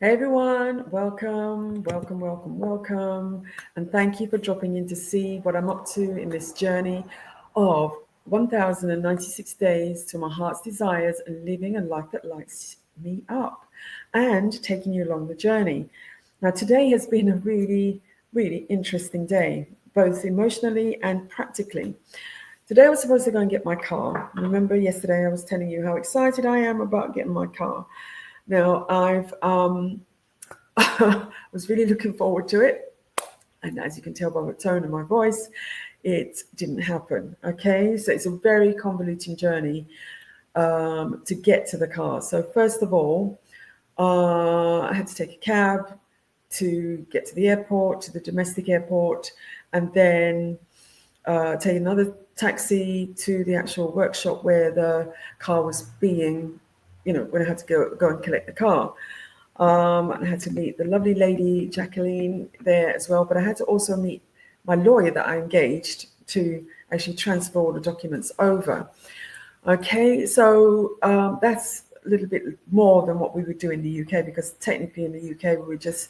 Hey everyone, welcome, and thank you for dropping in to see what I'm up to in this journey of 1096 days to my heart's desires and living a life that lights me up and taking you along the journey. Now, today has been a really interesting day, both emotionally and practically. Today I was supposed to go and get my car. Remember yesterday I was telling you how excited I am about getting my car. Now I've was really looking forward to it, and as you can tell by the tone of my voice, it didn't happen. Okay, so it's a very convoluting journey to get to the car. So first of all, I had to take a cab to get to the airport, to the domestic airport, and then take another taxi to the actual workshop where the car was being, when I had to go and collect the car. I had to meet the lovely lady, Jacqueline, there as well. But I had to also meet my lawyer that I engaged to actually transfer all the documents over. Okay, so that's a little bit more than what we would do in the UK, because technically in the UK we would just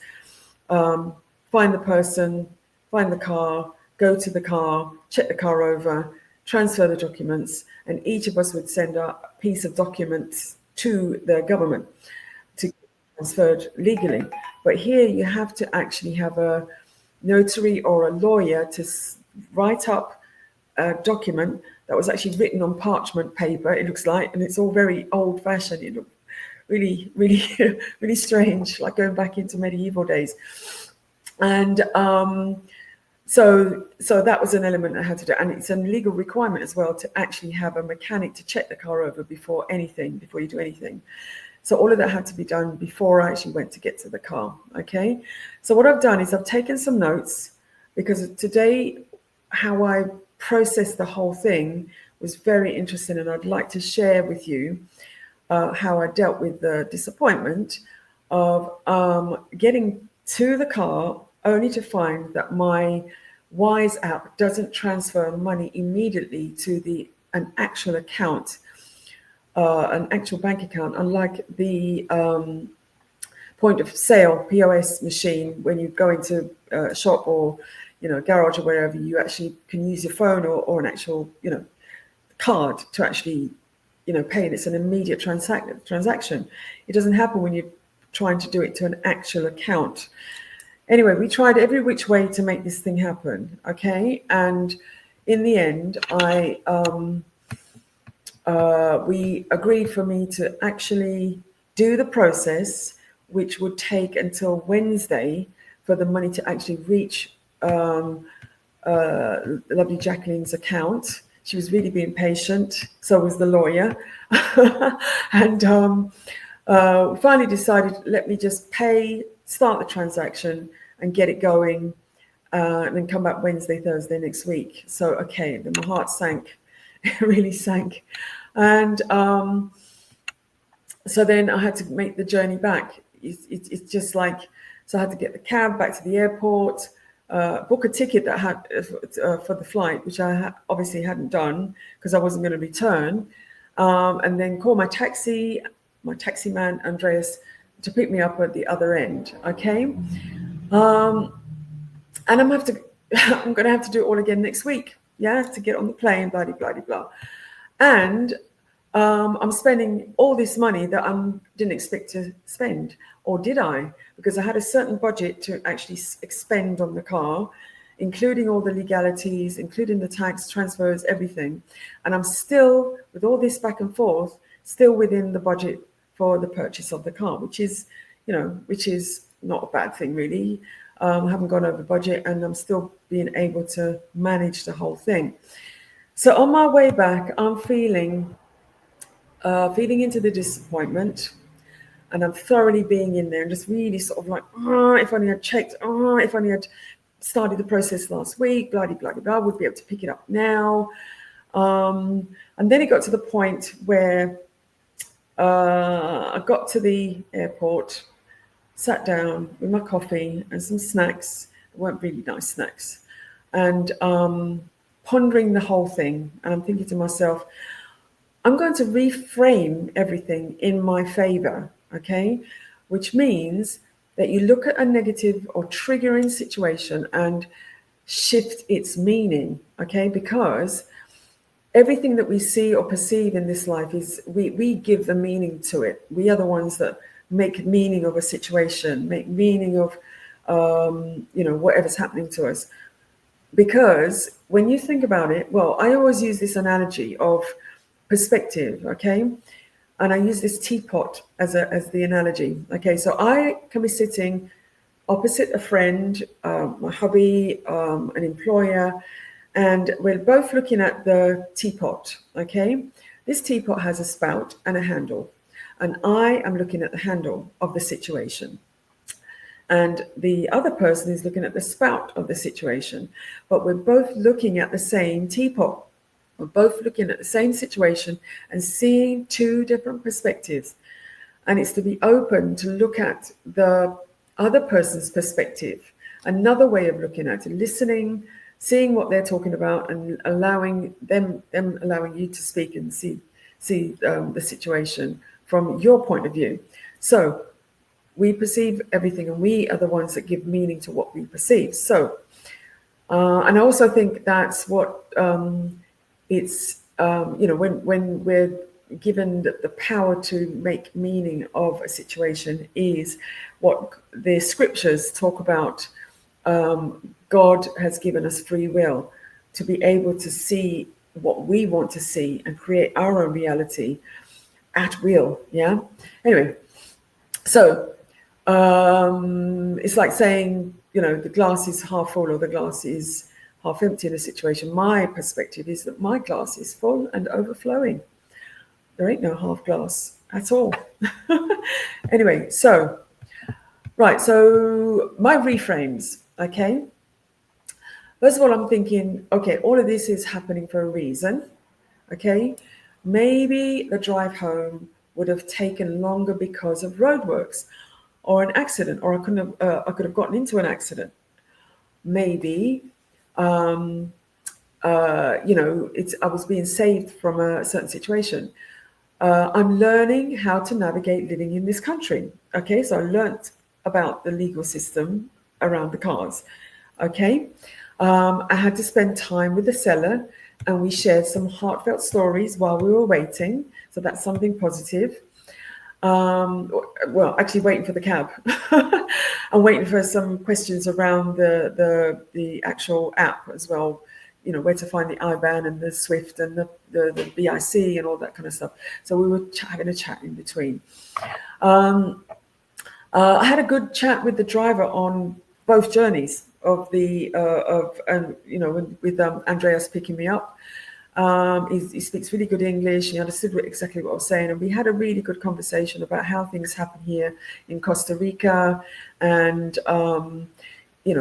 find the person, find the car, go to the car, check the car over, transfer the documents, and each of us would send a piece of documents to the government to get transferred legally. But here you have to actually have a notary or a lawyer to write up a document that was actually written on parchment paper, it looks like, and it's all very old-fashioned. It looked really really strange, like going back into medieval days. And so that was an element I had to do, and it's a legal requirement as well to actually have a mechanic to check the car over before you do anything. So all of that had to be done before I actually went to get to the car. Okay, so what I've done is I've taken some notes, because today how I processed the whole thing was very interesting, and I'd like to share with you how I dealt with the disappointment of getting to the car only to find that my Wise app doesn't transfer money immediately to an actual account, an actual bank account, unlike the point of sale POS machine. When you go into a shop or garage or wherever, you actually can use your phone or an actual card to actually pay, and it's an immediate transaction. It doesn't happen when you're trying to do it to an actual account. Anyway, we tried every which way to make this thing happen. Okay, and in the end, we agreed for me to actually do the process, which would take until Wednesday for the money to actually reach lovely Jacqueline's account. She was really being patient, so was the lawyer. And finally decided, let me just start the transaction and get it going, and then come back Wednesday, Thursday next week. So, okay, then my heart sank. It really sank. And so then I had to make the journey back. It's just like, so I had to get the cab back to the airport, book a ticket that had for the flight, which I obviously hadn't done because I wasn't going to return, and then call my taxi man Andreas to pick me up at the other end. Okay, and I'm going to have to do it all again next week. Yeah, to get on the plane, blah blah blah, and I'm spending all this money that I didn't expect to spend, or did I? Because I had a certain budget to actually expend on the car, including all the legalities, including the tax transfers, everything. And I'm still, with all this back and forth, still within the budget for the purchase of the car, which is not a bad thing, really. I haven't gone over budget, and I'm still being able to manage the whole thing. So on my way back, I'm feeding into the disappointment, and I'm thoroughly being in there and just really sort of like, if only I'd checked, if only I'd started the process last week, blah, blah, blah, I would be able to pick it up now. And then it got to the point where I got to the airport, sat down with my coffee and some snacks. They weren't really nice snacks. And pondering the whole thing. And I'm thinking to myself, I'm going to reframe everything in my favor. Okay, which means that you look at a negative or triggering situation and shift its meaning, okay? Because everything that we see or perceive in this life is, we give the meaning to it. We are the ones that make meaning of a situation, make meaning of, whatever's happening to us. Because when you think about it, well, I always use this analogy of perspective, okay? And I use this teapot as the analogy, okay? So I can be sitting opposite a friend, my hubby, an employer, and we're both looking at the teapot, okay? This teapot has a spout and a handle, and I am looking at the handle of the situation. And the other person is looking at the spout of the situation, but we're both looking at the same teapot. We're both looking at the same situation and seeing two different perspectives. And it's to be open to look at the other person's perspective, another way of looking at it, listening, seeing what they're talking about, and allowing them allowing you to speak and see the situation from your point of view. So we perceive everything, and we are the ones that give meaning to what we perceive. So, and I also think that's what when we're given the power to make meaning of a situation, is what the scriptures talk about. God has given us free will to be able to see what we want to see and create our own reality at will. Yeah. Anyway, so it's like saying, the glass is half full or the glass is half empty in a situation. My perspective is that my glass is full and overflowing. There ain't no half glass at all. Anyway, so, right, so my reframes, okay? First of all, I'm thinking, okay, all of this is happening for a reason, okay? Maybe the drive home would have taken longer because of roadworks or an accident, or I could have gotten into an accident. Maybe, I was being saved from a certain situation. I'm learning how to navigate living in this country. Okay, so I learnt about the legal system around the cars. Okay, I had to spend time with the seller, and we shared some heartfelt stories while we were waiting. So that's something positive. Well, actually waiting for the cab. I'm waiting for some questions around the actual app as well, where to find the IBAN and the SWIFT and the BIC and all that kind of stuff. So we were having a chat in between. I had a good chat with the driver on both journeys of with Andreas picking me up. He speaks really good English. He understood exactly what I was saying, and we had a really good conversation about how things happen here in Costa Rica, and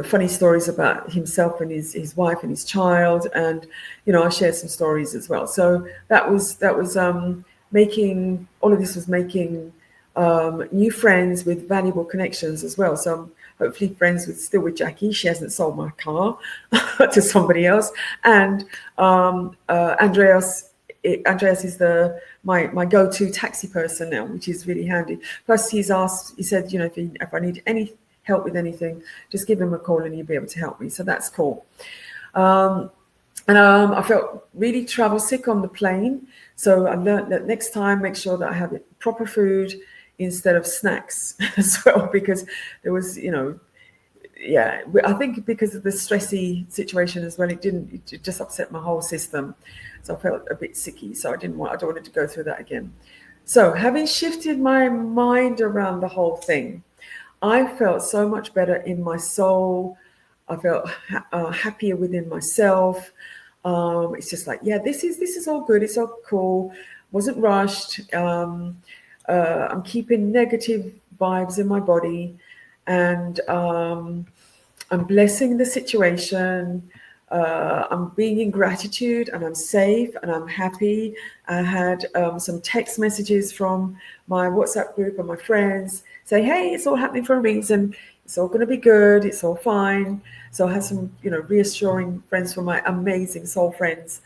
funny stories about himself and his wife and his child, and I shared some stories as well. So that was making all of this was making new friends with valuable connections as well. So I'm hopefully friends with Jackie. She hasn't sold my car to somebody else. And Andreas is my go-to taxi person now, which is really handy. Plus he said, if I need any help with anything, just give him a call and he'll be able to help me. So that's cool. I felt really travel sick on the plane. So I learned that next time, make sure that I have proper food instead of snacks as well, because there was, I think because of the stressy situation as well, it just upset my whole system. So I felt a bit sicky. So I don't want to go through that again. So having shifted my mind around the whole thing, I felt so much better in my soul. I felt happier within myself. It's just like, yeah, this is all good. It's all cool. Wasn't rushed. I'm keeping negative vibes in my body, and I'm blessing the situation. I'm being in gratitude, and I'm safe, and I'm happy. I had some text messages from my WhatsApp group and my friends say, hey, it's all happening for a reason. It's all going to be good. It's all fine. So I had some, reassuring friends from my amazing soul friends.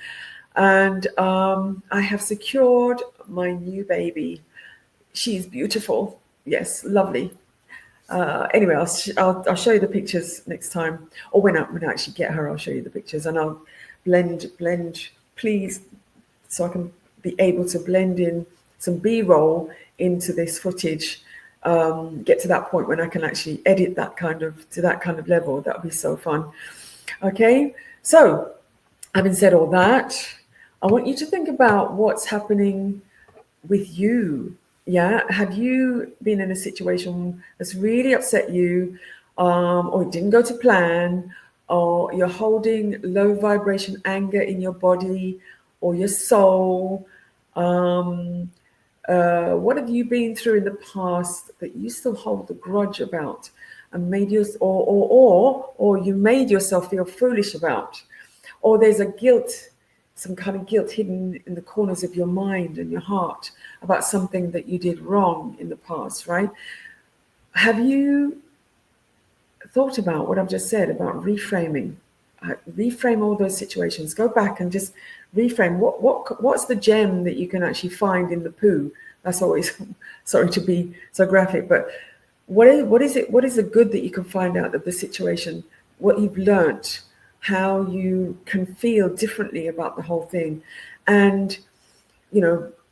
And I have secured my new baby. She's beautiful. yes, lovely. Anyway, I'll show you the pictures next time, or when I actually get her, I'll show you the pictures, and I'll blend, please, so I can be able to blend in some B-roll into this footage. Get to that point when I can actually edit that to that kind of level. That would be so fun. Okay, so having said all that, I want you to think about what's happening with you. Yeah, have you been in a situation that's really upset you, or it didn't go to plan, or you're holding low vibration anger in your body or your soul? What have you been through in the past that you still hold a grudge about, and made you, or you made yourself feel foolish about, or there's a guilt, some kind of guilt hidden in the corners of your mind and your heart about something that you did wrong in the past, right? Have you thought about what I've just said about reframing? Reframe all those situations. Go back and just reframe. What's the gem that you can actually find in the poo? That's always, sorry to be so graphic, but what is it? What is the good that you can find out of the situation? What you've learnt, how you can feel differently about the whole thing, and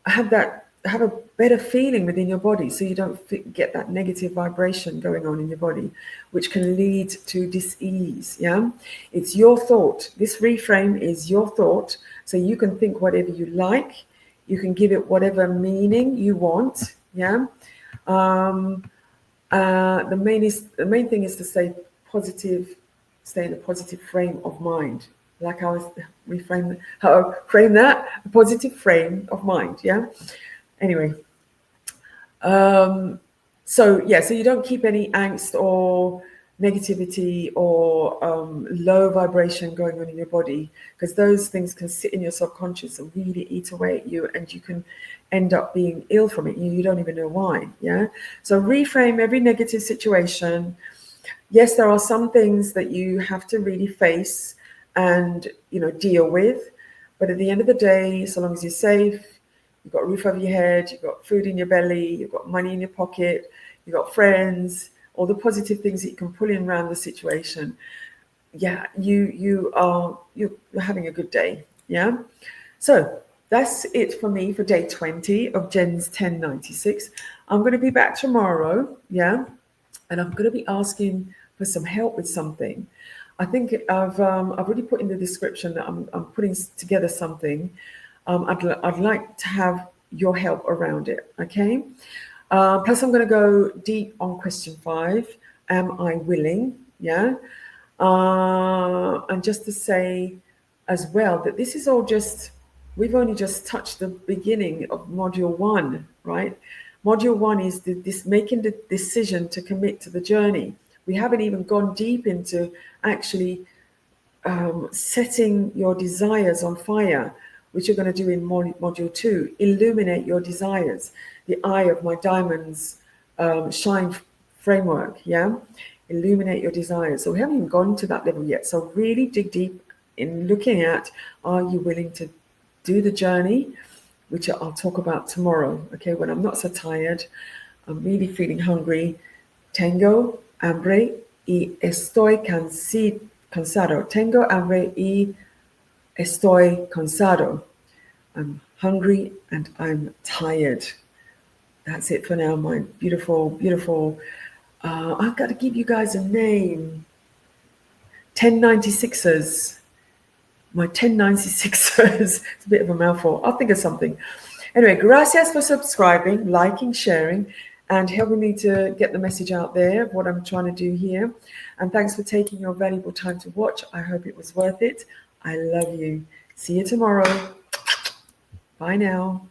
have a better feeling within your body, so you don't get that negative vibration going on in your body, which can lead to dis-ease. Yeah, it's your thought. This reframe is your thought, so you can think whatever you like. You can give it whatever meaning you want. Yeah. The main thing is to stay positive, stay in a positive frame of mind. Like how I frame that, a positive frame of mind. Yeah. Anyway, so you don't keep any angst or negativity or low vibration going on in your body, because those things can sit in your subconscious and really eat away at you, and you can end up being ill from it. You don't even know why. Yeah. So reframe every negative situation. Yes, there are some things that you have to really face and deal with, but at the end of the day, so long as you're safe, you've got a roof over your head, you've got food in your belly, you've got money in your pocket, you've got friends, all the positive things that you can pull in around the situation. Yeah, you're having a good day. Yeah. So that's it for me for day 20 of JenzTEN96. I'm going to be back tomorrow. Yeah. And I'm going to be asking for some help with something. I think I've already put in the description that I'm putting together something. I'd like to have your help around it. Okay. Plus, I'm going to go deep on question 5. Am I willing? Yeah. And just to say as well that this is all we've only just touched the beginning of module 1, right? Module 1 is this making the decision to commit to the journey. We haven't even gone deep into actually setting your desires on fire, which you're going to do in module 2. Illuminate your desires, the eye of my diamonds shine framework. Yeah, illuminate your desires. So we haven't even gone to that level yet. So really dig deep in looking at, are you willing to do the journey, which I'll talk about tomorrow. Okay, when I'm not so tired, I'm really feeling hungry. Tengo hambre y estoy cansado. Tengo hambre y estoy cansado. I'm hungry and I'm tired. That's it for now, my beautiful, beautiful. I've got to give you guys a name. 1096ers. My 1096ers. It's a bit of a mouthful. I'll think of something. Anyway, gracias for subscribing, liking, sharing, and helping me to get the message out there of what I'm trying to do here. And thanks for taking your valuable time to watch. I hope it was worth it. I love you. See you tomorrow. Bye now.